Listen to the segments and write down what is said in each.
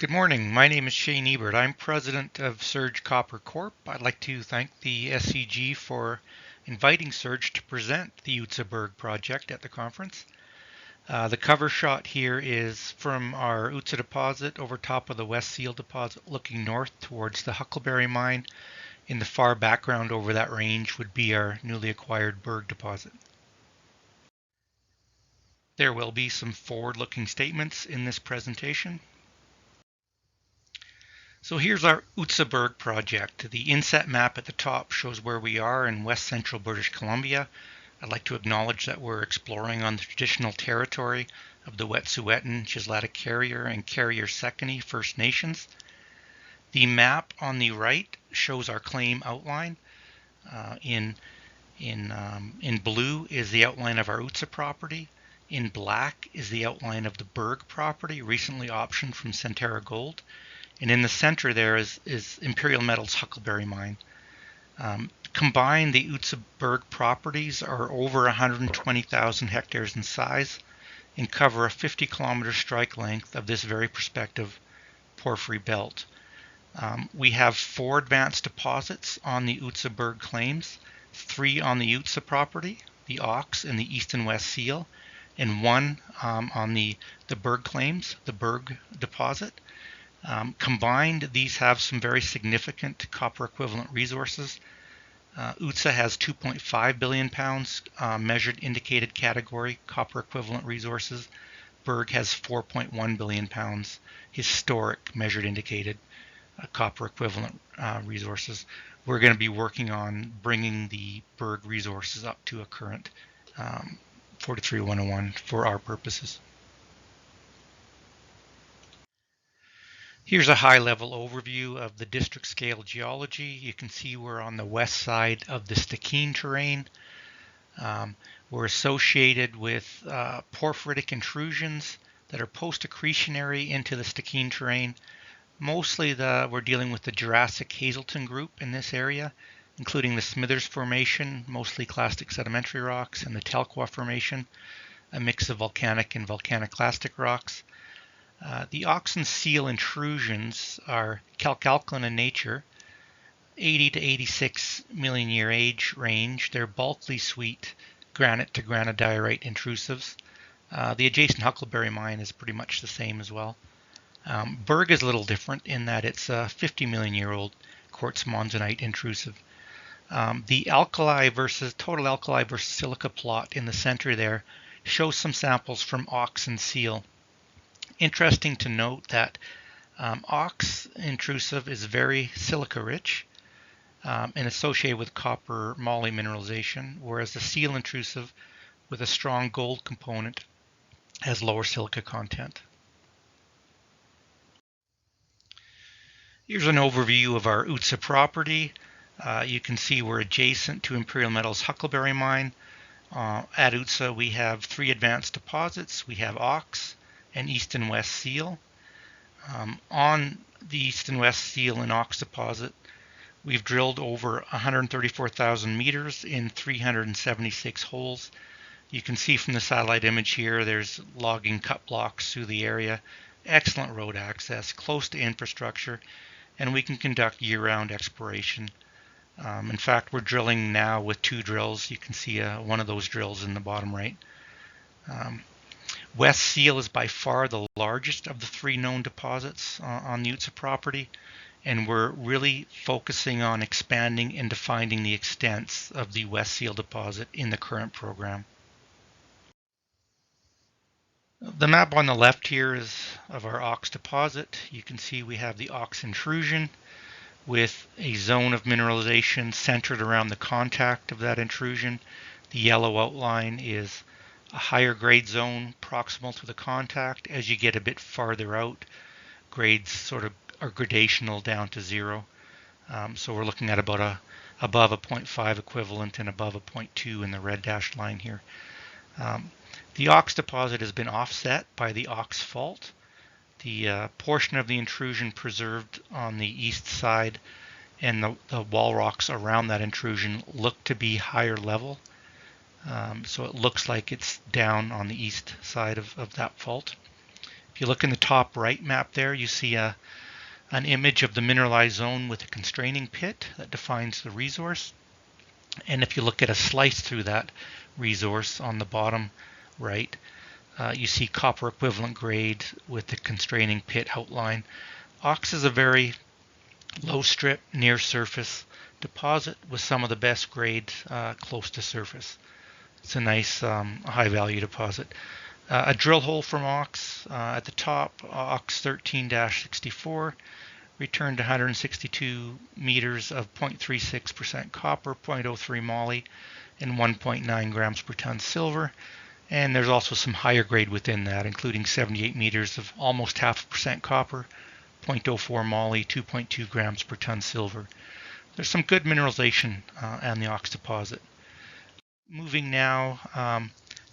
Good morning. My name is ShaneEbert. I'm president of SurgeCopper Corp. I'd like to thank the SCG for inviting Surge to present the Utsaberg project at the conference. The cover shot here is from our Utsa deposit over top of the West Seal deposit looking north towards the Huckleberry mine. In the far background over that range would be our newly acquired Berg deposit. There will be some forward-looking statements in this presentation. So here's our Utsaberg project. The inset map at the top shows where we are in west central British Columbia. I'd like to acknowledge that we're exploring on the traditional territory of the Wet'suwet'en, Chishleta Carrier, and Carrier-Secondary First Nations. The map on the right shows our claim outline. In blue is the outline of our Utsa property. In black is the outline of the Berg property, recently optioned from Centerra Gold. And in the center there is Imperial Metals Huckleberry mine. Combined, the Utsaberg properties are over 120,000 hectares in size and cover a 50-kilometer strike length of this very prospective porphyry belt. We have 4 advanced deposits on the Utsaberg claims, 3 on the Utsa property, the Ox and the East and West Seal, and 1 on the Berg claims, the Berg deposit. Combined, these have some very significant copper equivalent resources. Utsa has 2.5 billion pounds measured indicated category copper equivalent resources. Berg has 4.1 billion pounds historic measured indicated copper equivalent resources. We're going to be working on bringing the Berg resources up to a current 43-101 for our purposes. Here's a high-level overview of the district-scale geology. You can see we're on the west side of the Stikine terrain. We're associated with porphyritic intrusions that are post-accretionary into the Stikine terrain. Mostly we're dealing with the Jurassic Hazelton group in this area, including the Smithers Formation, mostly clastic sedimentary rocks, and the Telkwa Formation, a mix of volcanic and volcaniclastic rocks. The Ox and Seal intrusions are calc-alkaline in nature, 80 to 86 million year age range. They're bulkily sweet granite to granodiorite intrusives. The adjacent Huckleberry mine is pretty much the same as well. Berg is a little different in that it's a 50 million year old quartz monzonite intrusive. The total alkali versus silica plot in the center there shows some samples from Ox and Seal. Interesting to note that Ox intrusive is very silica rich and associated with copper moly mineralization, whereas the Seal intrusive with a strong gold component has lower silica content. Here's an overview of our Utsa property. You can see we're adjacent to Imperial Metals Huckleberry mine. At Utsa we have 3 advanced deposits. We have Ox and East and West Seal. On the East and West Seal and Ox deposit, we've drilled over 134,000 meters in 376 holes. You can see from the satellite image here, there's logging cut blocks through the area, excellent road access, close to infrastructure, and we can conduct year-round exploration. In fact, we're drilling now with 2 drills. You can see one of those drills in the bottom right. West Seal is by far the largest of the 3 known deposits on the Utsa property, and we're really focusing on expanding and defining the extents of the West Seal deposit in the current program. The map on the left here is of our Ox deposit. You can see we have the Ox intrusion with a zone of mineralization centered around the contact of that intrusion. The yellow outline is a higher grade zone proximal to the contact. As you get a bit farther out, grades sort of are gradational down to 0. So we're looking at about above a 0.5 equivalent and above a 0.2 in the red dashed line here. The Ox deposit has been offset by the Ox fault. The portion of the intrusion preserved on the east side and the wall rocks around that intrusion look to be higher level. So it looks like it's down on the east side of that fault. If If you look in the top right map there, you see an image of the mineralized zone with a constraining pit that defines the resource. And if you look at a slice through that resource on the bottom right, you see copper equivalent grade with the constraining pit outline. Ox is a very low strip, near surface deposit with some of the best grade close to surface. It's a nice high value deposit. A drill hole from Ox at the top, Ox 13-64, returned 162 meters of 0.36% copper, 0.03 moly, and 1.9 grams per ton silver. And there's also some higher grade within that, including 78 meters of almost 0.5% copper, 0.04 moly, 2.2 grams per ton silver. There's some good mineralization on the Ox deposit. Moving now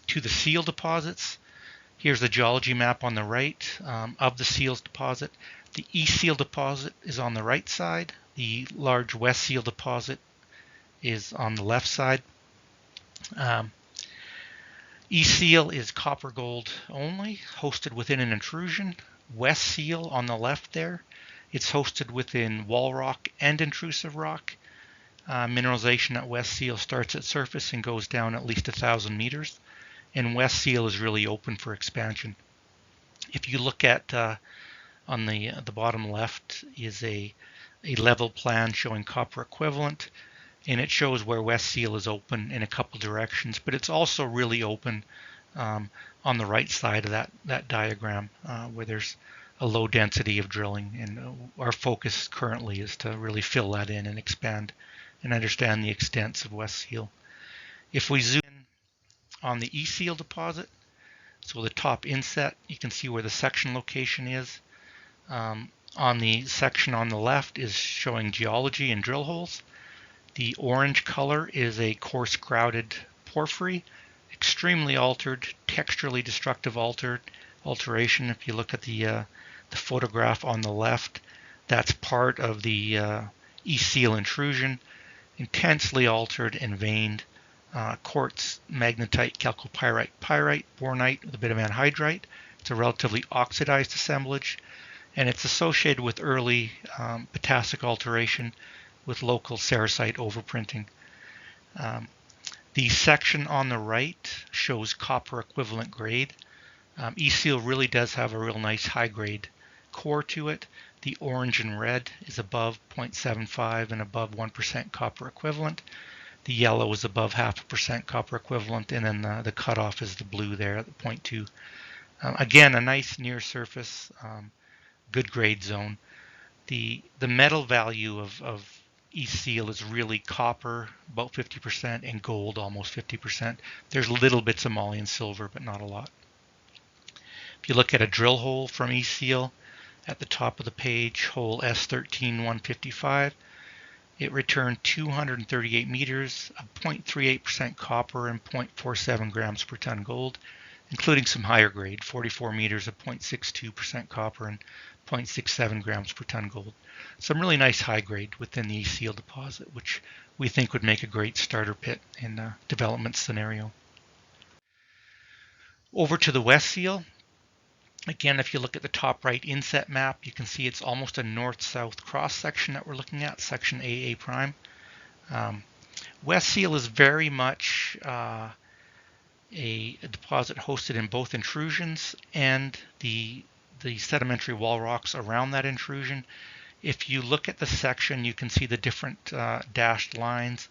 to the seal deposits. Here's the geology map on the right of the seals deposit. The East Seal deposit is on the right side. The large West Seal deposit is on the left side. East Seal is copper gold only, hosted within an intrusion. West Seal on the left there, it's hosted within wall rock and intrusive rock. Mineralization at West Seal starts at surface and goes down at least 1,000 meters. And West Seal is really open for expansion. If you look at on the bottom left is a level plan showing copper equivalent, and it shows where West Seal is open in a couple directions, but it's also really open on the right side of that diagram where there's a low density of drilling, and our focus currently is to really fill that in and expand and understand the extents of West Seal. If we zoom in on the East Seal deposit, so the top inset, you can see where the section location is. On the section on the left is showing geology and drill holes. The orange color is a coarse grouted porphyry, extremely altered, texturally destructive alteration. If you look at the photograph on the left, that's part of the East Seal intrusion, intensely altered and veined. Quartz, magnetite, chalcopyrite, pyrite, bornite with a bit of anhydrite. It's a relatively oxidized assemblage, and it's associated with early potassic alteration with local sericite overprinting. The section on the right shows copper equivalent grade. East Seal really does have a real nice high grade core to it. The orange and red is above 0.75 and above 1% copper equivalent. The yellow is above 0.5% copper equivalent, and then the cutoff is the blue there at the 0.2. Again, a nice near surface, good grade zone. The metal value of East Seal is really copper, about 50%, and gold, almost 50%. There's little bits of moly and silver, but not a lot. If you look at a drill hole from East Seal, at the top of the page, hole S13-155, it returned 238 meters of 0.38% copper and 0.47 grams per ton gold, including some higher grade, 44 meters of 0.62% copper and 0.67 grams per ton gold. Some really nice high grade within the East Seal deposit, which we think would make a great starter pit in a development scenario. Over to the West Seal. Again, if you look at the top right inset map, you can see it's almost a north-south cross section that we're looking at, section AA prime. West Seal is very much a deposit hosted in both intrusions and the sedimentary wall rocks around that intrusion. If you look at the section, you can see the different dashed lines.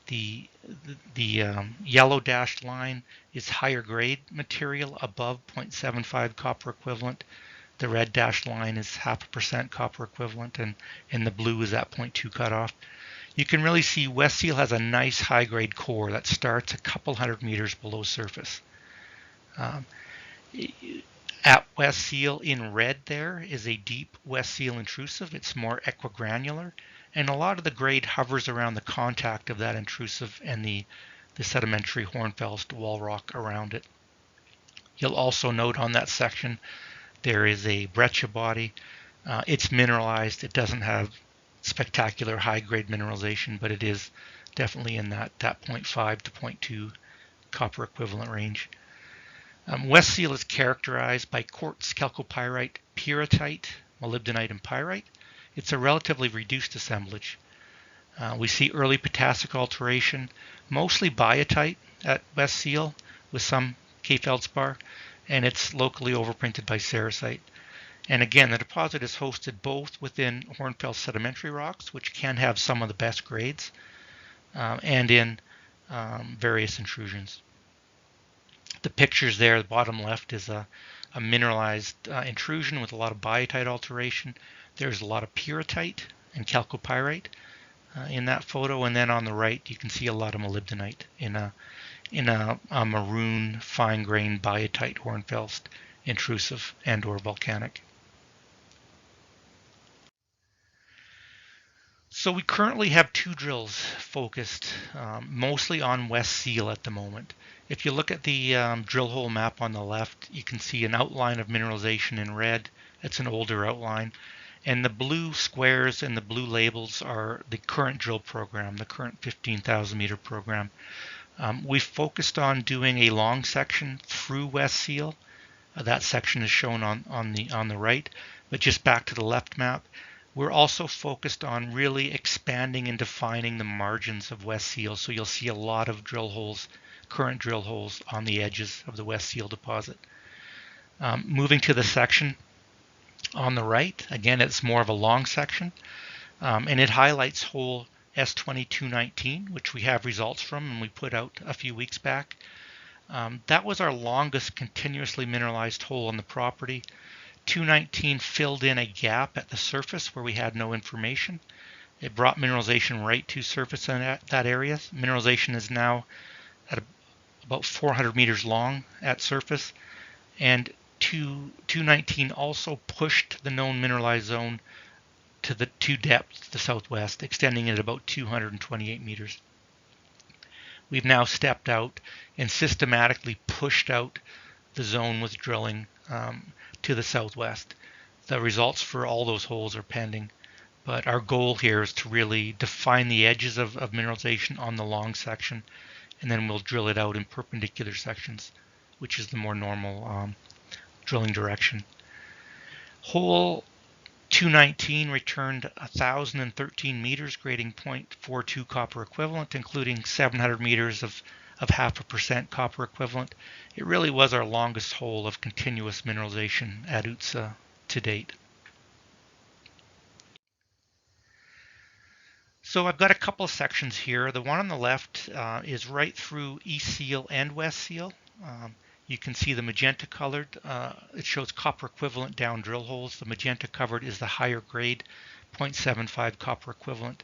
The yellow dashed line is higher grade material above 0.75 copper equivalent. The red dashed line is 0.5% copper equivalent, and the blue is at 0.2 cutoff. You can really see West Seal has a nice high grade core that starts a couple hundred meters below surface. At West Seal in red there is a deep West Seal intrusive. It's more equigranular, and a lot of the grade hovers around the contact of that intrusive and the sedimentary hornfels wall rock around it. You'll also note on that section there is a breccia body. It's mineralized. It doesn't have spectacular high grade mineralization, but it is definitely in that 0.5 to 0.2 copper equivalent range. West Seal is characterized by quartz, chalcopyrite, pyrrhotite, molybdenite, and pyrite. It's a relatively reduced assemblage. We see early potassic alteration, mostly biotite at West Seal with some K-feldspar, and it's locally overprinted by sericite. And again, the deposit is hosted both within hornfels sedimentary rocks, which can have some of the best grades, and in various intrusions. The pictures there, the bottom left is a mineralized intrusion with a lot of biotite alteration. There's a lot of pyrrhotite and chalcopyrite in that photo, and then on the right you can see a lot of molybdenite in a maroon fine-grained biotite hornfels intrusive and/or volcanic. So we currently have 2 drills focused mostly on West Seal at the moment. If you look at the drill hole map on the left, you can see an outline of mineralization in red. It's an older outline. And the blue squares and the blue labels are the current drill program, the current 15,000 meter program. We focused on doing a long section through West Seal. That section is shown on the right, but just back to the left map. We're also focused on really expanding and defining the margins of West Seal. So you'll see a lot of drill holes, current drill holes on the edges of the West Seal deposit. Moving to the section on the right, again, it's more of a long section, and it highlights hole S2219, which we have results from and we put out a few weeks back. That was our longest continuously mineralized hole on the property. 219 filled in a gap at the surface where we had no information. It brought mineralization right to surface in that area. Mineralization is now at about 400 meters long at surface, and 219 also pushed the known mineralized zone to depth to the southwest, extending it about 228 meters. We've now stepped out and systematically pushed out the zone with drilling to the southwest. The results for all those holes are pending, but our goal here is to really define the edges of mineralization on the long section, and then we'll drill it out in perpendicular sections, which is the more normal drilling direction. Hole 219 returned 1,013 meters, grading 0.42 copper equivalent, including 700 meters of 0.5% copper equivalent. It really was our longest hole of continuous mineralization at UTSA to date. So I've got a couple of sections here. The one on the left is right through East Seal and West Seal. You can see the magenta colored. It shows copper equivalent down drill holes. The magenta covered is the higher grade 0.75 copper equivalent.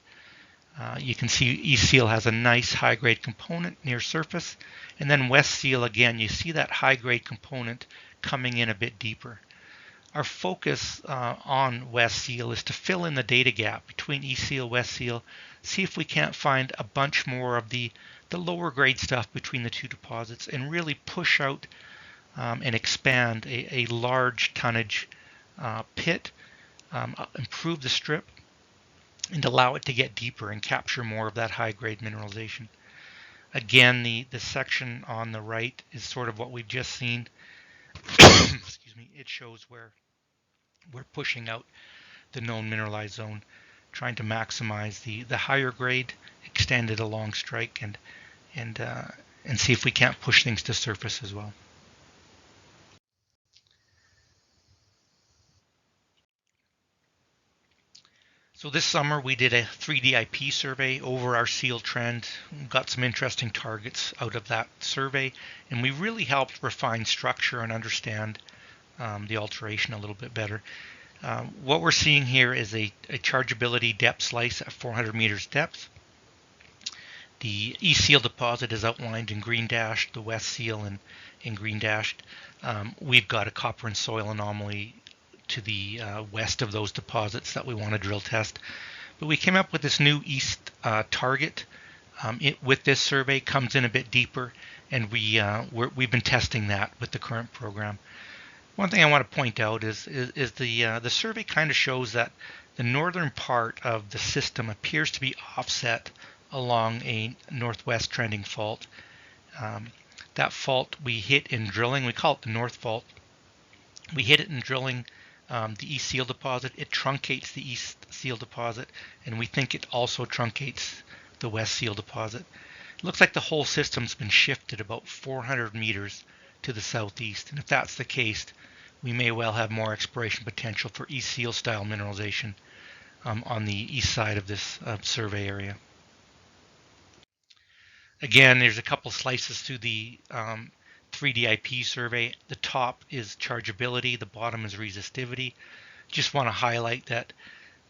You can see East Seal has a nice high-grade component near surface, and then West Seal, again, you see that high-grade component coming in a bit deeper. Our focus on West Seal is to fill in the data gap between East Seal, West Seal, see if we can't find a bunch more of the lower grade stuff between the 2 deposits, and really push out and expand a large tonnage pit, improve the strip, and allow it to get deeper and capture more of that high-grade mineralization. Again, the section on the right is sort of what we've just seen. Excuse me. It shows where we're pushing out the known mineralized zone, trying to maximize the higher grade, extend it along strike, and see if we can't push things to surface as well. So this summer we did a 3D IP survey over our seal trend, got some interesting targets out of that survey, and we really helped refine structure and understand the alteration a little bit better. What we're seeing here is a chargeability depth slice at 400 meters depth. The East Seal deposit is outlined in green dashed, the West Seal in green dashed. We've got a copper and soil anomaly to the west of those deposits that we want to drill test. But we came up with this new east target. With this survey, comes in a bit deeper, and we've been testing that with the current program. One thing I want to point out is the survey kind of shows that the northern part of the system appears to be offset along a northwest trending fault. That fault we hit in drilling, we call it the North Fault. We hit it in drilling the East Seal deposit. It truncates the East Seal deposit, and we think it also truncates the West Seal deposit. It looks like the whole system's been shifted about 400 meters to the southeast, and if that's the case, we may well have more exploration potential for East Seal style mineralization on the east side of this survey area. Again, there's a couple slices through the 3D IP survey. The top is chargeability, the bottom is resistivity. Just want to highlight that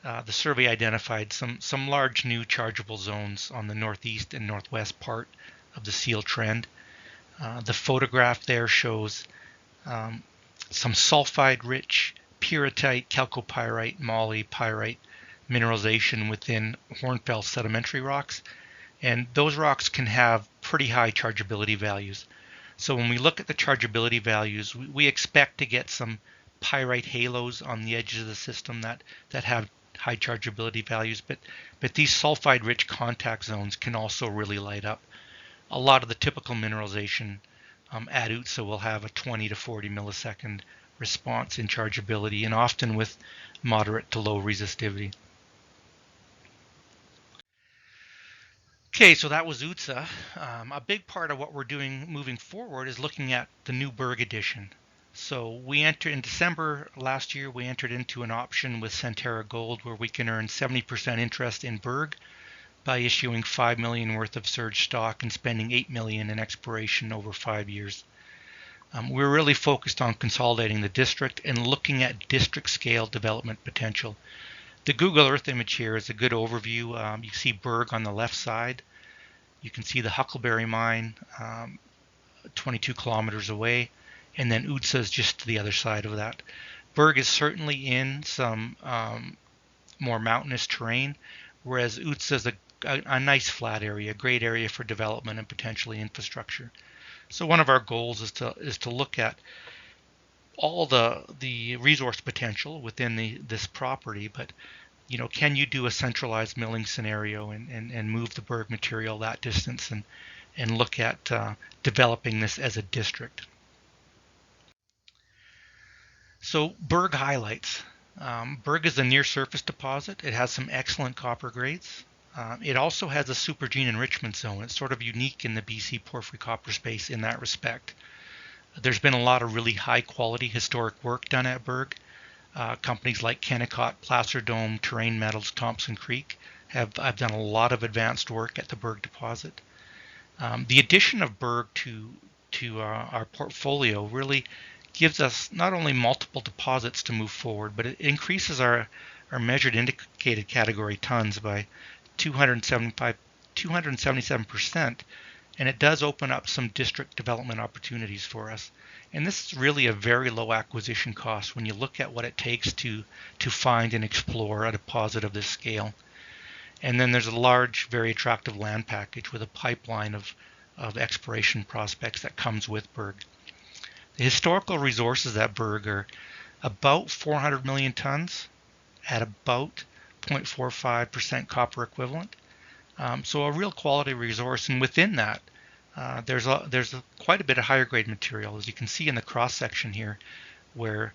the survey identified some large new chargeable zones on the northeast and northwest part of the seal trend. The photograph there shows some sulfide-rich pyrrhotite, chalcopyrite, moly, pyrite mineralization within hornfels sedimentary rocks. And those rocks can have pretty high chargeability values. So when we look at the chargeability values, we expect to get some pyrite halos on the edges of the system that have high chargeability values, but these sulfide-rich contact zones can also really light up. A lot of the typical mineralization at UTSA will have a 20 to 40 millisecond response in chargeability, and often with moderate to low resistivity. Okay, so that was UTSA. A big part of what we're doing moving forward is looking at the new Berg edition. So we entered in December last year, we entered into an option with Centerra Gold where we can earn 70% interest in Berg by issuing $5 million worth of surge stock and spending $8 million in exploration over 5 years. We're really focused on consolidating the district and looking at district scale development potential. The Google Earth image here is a good overview. You see Berg on the left side. You can see the Huckleberry mine 22 kilometers away, and then UTSA is just to the other side of that. Berg is certainly in some more mountainous terrain, whereas UTSA is a nice flat area, a great area for development and potentially infrastructure. So one of our goals is to look at all the resource potential within this property, but can you do a centralized milling scenario and move the Berg material that distance and look at developing this as a district. So Berg highlights. Berg is a near surface deposit. It has some excellent copper grades. It also has a supergene enrichment zone. It's sort of unique in the BC porphyry copper space in that respect. There's been a lot of really high quality historic work done at Berg. Companies like Kennecott, Placer Dome, Terrain Metals, Thompson Creek have done a lot of advanced work at the Berg deposit. The addition of Berg to our portfolio really gives us not only multiple deposits to move forward, but it increases our measured indicated category tons by 277%, and it does open up some district development opportunities for us. And this is really a very low acquisition cost when you look at what it takes to find and explore a deposit of this scale. And then there's a large, very attractive land package with a pipeline of exploration prospects that comes with Berg. The historical resources at Berg are about 400 million tons at about 0.45% copper equivalent. So a real quality resource, and within that, there's quite a bit of higher grade material, as you can see in the cross section here, where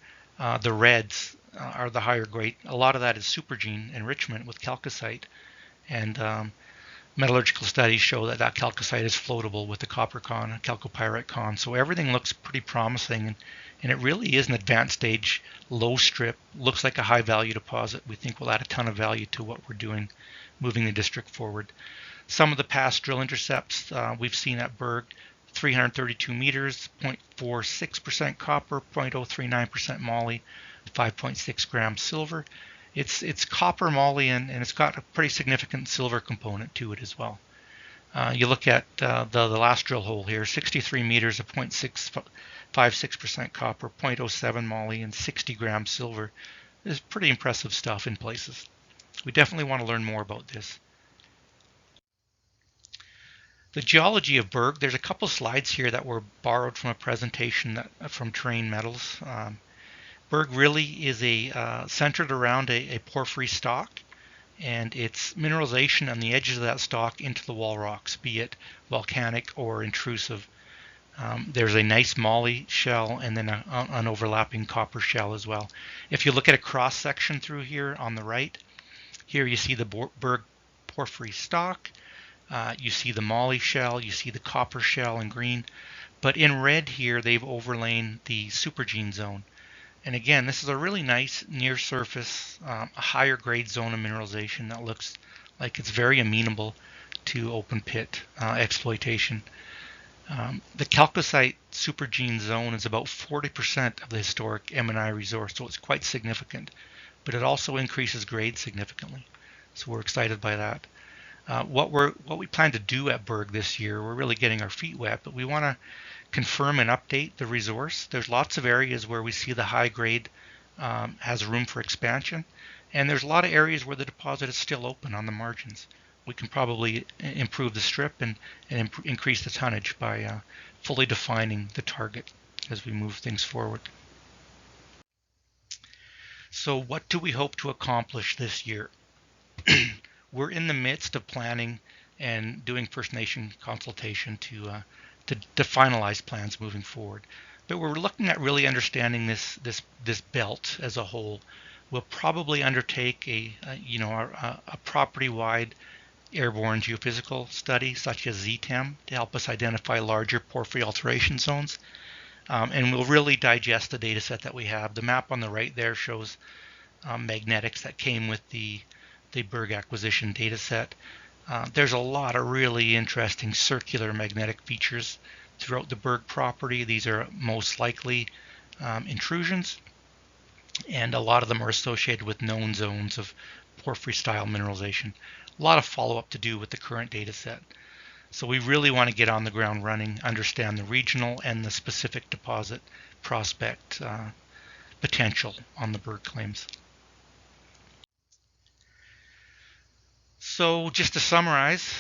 the reds are the higher grade. A lot of that is supergene enrichment with chalcocite, and metallurgical studies show that chalcocite is floatable with the copper con, chalcopyrite con. So everything looks pretty promising, and it really is an advanced stage, low strip, looks like a high value deposit. We think will add a ton of value to what we're doing, moving the district forward. Some of the past drill intercepts we've seen at Berg, 332 meters, 0.46% copper, 0.039% moly, 5.6 grams silver. It's copper moly, and it's got a pretty significant silver component to it as well. You look at the last drill hole here, 63 meters of 0.656% copper, 0.07 moly, and 60 grams silver. It's pretty impressive stuff in places. We definitely want to learn more about this. The geology of Berg, there's a couple slides here that were borrowed from a presentation from Terrain Metals. Berg really is centered around a porphyry stock, and it's mineralization on the edges of that stock into the wall rocks, be it volcanic or intrusive. There's a nice moly shell and then an overlapping copper shell as well. If you look at a cross section through here on the right, here you see the Berg porphyry stock, you see the moly shell, you see the copper shell in green, but in red here they've overlain the supergene zone. And again, this is a really nice near surface, a higher grade zone of mineralization that looks like it's very amenable to open pit exploitation. The chalcocite supergene zone is about 40% of the historic M&I resource, so it's quite significant, but it also increases grade significantly. So we're excited by that. What we plan to do at Berg this year, we're really getting our feet wet, but we want to confirm and update the resource. There's lots of areas where we see the high grade has room for expansion, and there's a lot of areas where the deposit is still open on the margins. We can probably improve the strip and increase the tonnage by fully defining the target as we move things forward. So what do we hope to accomplish this year? We're in the midst of planning and doing First Nation consultation to finalize plans moving forward. But we're looking at really understanding this belt as a whole. We'll probably undertake a property-wide airborne geophysical study such as ZTEM to help us identify larger porphyry alteration zones. And we'll really digest the data set that we have. The map on the right there shows magnetics that came with the Berg acquisition data set. There's a lot of really interesting circular magnetic features throughout the Berg property. These are most likely intrusions, and a lot of them are associated with known zones of porphyry style mineralization. A lot of follow-up to do with the current data set. So we really want to get on the ground running, understand the regional and the specific deposit prospect potential on the Berg claims. So just to summarize,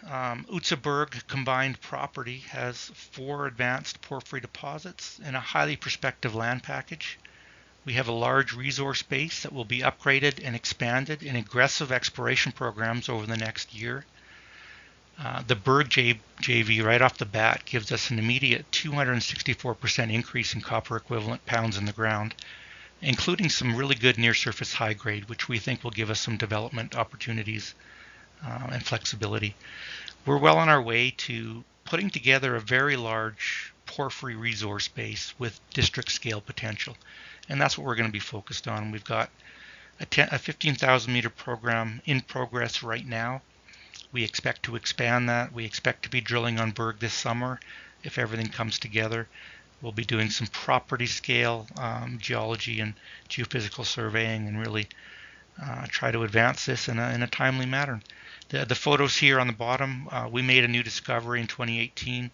Utseberg combined property has 4 advanced porphyry deposits in a highly prospective land package. We have a large resource base that will be upgraded and expanded in aggressive exploration programs over the next year. The Berg JV right off the bat gives us an immediate 264% increase in copper equivalent pounds in the ground, including some really good near surface high grade, which we think will give us some development opportunities and flexibility. We're well on our way to putting together a very large porphyry resource base with district scale potential. And that's what we're going to be focused on. We've got a 15,000 meter program in progress right now. We expect to expand that. We expect to be drilling on Berg this summer if everything comes together. We'll be doing some property scale geology and geophysical surveying and really try to advance this in a timely manner. The photos here on the bottom, we made a new discovery in 2018.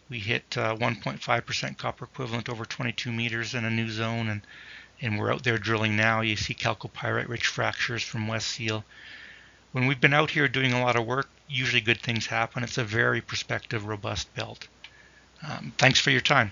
We hit 1.5% copper equivalent over 22 meters in a new zone, and we're out there drilling now. You see chalcopyrite-rich fractures from West Seal. When we've been out here doing a lot of work, usually good things happen. It's a very prospective, robust belt. Thanks for your time.